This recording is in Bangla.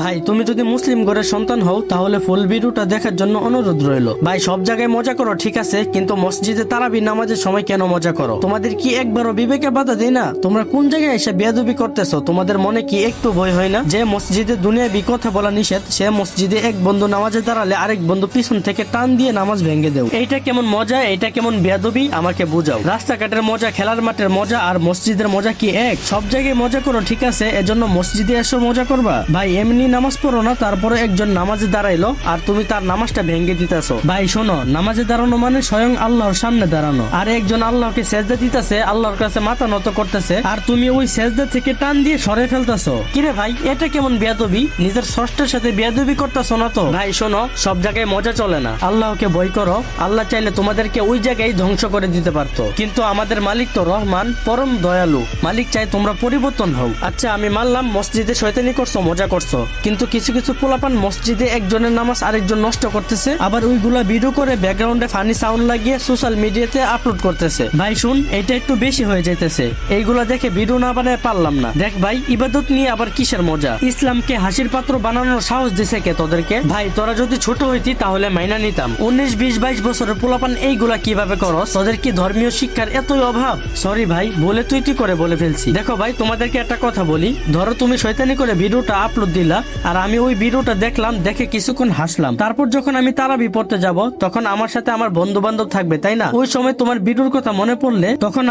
ভাই তুমি যদি মুসলিম ঘরের সন্তান হও তাহলে ফুল ভিডিওটা দেখার জন্য অনুরোধ রইল। ভাই সব জায়গায় মজা করো ঠিক আছে, কিন্তু মসজিদে তারাবি নামাজের সময় কেন মজা করো? তোমাদের কি একবারও বিবেকে বাধা দেয় না? তোমরা কোন জায়গায় এসে বেয়াদবি করতেছো? তোমাদের মনে কি একটু ভয় হয় না? যে মসজিদে দুনিয়াবি কথা বলা নিষেধ, সে মসজিদে এক বন্ধু নামাজে দাঁড়ালে আরেক বন্ধু পিছন থেকে টান দিয়ে নামাজ ভেঙে দেও। এইটা কেমন মজা? এটা কেমন বেয়াদবি? আমাকে বুঝাও। রাস্তাঘাটের মজা, খেলার মাঠের মজা আর মসজিদের মজা কি এক? সব জায়গায় মজা করো ঠিক আছে, এজন্য মসজিদে এসে মজা করবা? ভাই এমনি নামাজ পড়ো না, তারপরে একজন নামাজে দাঁড়াইলো আর তুমি তার নামাজটা ভেঙে দিতেছো। ভাই শোনো, নামাজে দাঁড়ানো মানে স্বয়ং আল্লাহর সামনে দাঁড়ানো, আর একজন আল্লাহকে সেজদা দিতেছে, আল্লাহর কাছে মাথা নত করতেছে, আর তুমি ওই সেজদা থেকে টান দিয়ে সরে ফেলতেছো। কিরে ভাই এটা কেমন বেয়াদবি? নিজের স্রষ্টার সাথে বেয়াদবি করতেছো না তো? ভাই শোনো, সব জায়গায় মজা চলে না, আল্লাহকে ভয় করো। আল্লাহ চাইলে তোমাদেরকে ওই জায়গায় ধ্বংস করে দিতে পারতো, কিন্তু আমাদের মালিক তো রহমান, পরম দয়ালু। মালিক চাই তোমরা পরিবর্তন হও। আচ্ছা আমি মানলাম মসজিদে শয়তানি করছো, মজা করছো, কিন্তু কিছু কিছু পোলাপান মসজিদে একজনের নামাজ আরেকজন নষ্ট করতেছে, আবার ওইগুলা ভিডিও করে ব্যাকগ্রাউন্ডে ফানি সাউন্ড লাগিয়ে সোশ্যাল মিডিয়াতে আপলোড করতেছে। ভাই শুন, এটা একটু বেশি হয়ে যাইতেছে, এইগুলা দেখে ভিডিও না বানায় পারলাম না। দেখ ভাই, ইবাদত নিয়ে আবার কিসের মজা? ইসলামকে হাসির পাত্র বানানোর সাহস দিছে কে তোদেরকে? ভাই তোরা যদি ছোট হইতি তাহলে মাইনা নিতাম, 19, 20, 22 বছরের পোলাপান এইগুলা কিভাবে করস? তোদের কি ধর্মীয় শিক্ষার এতই অভাব? সরি ভাই, বলে তুই করে বলে ফেলছি। দেখো ভাই, তোমাদেরকে একটা কথা বলি, ধরো তুমি শয়তানি করে ভিডিওটা আপলোড দিলা, আর আমি ওই ভিডিওটা দেখলাম, দেখে কিছুক্ষণ হাসলাম, তারপর যখন আমি তারাবি পড়তে যাব তখন আমার সাথে আমার বন্ধু বান্ধব থাকবে, তাই না? ওই সময় তোমার ভিডিওর কথা মনে পড়লে তখন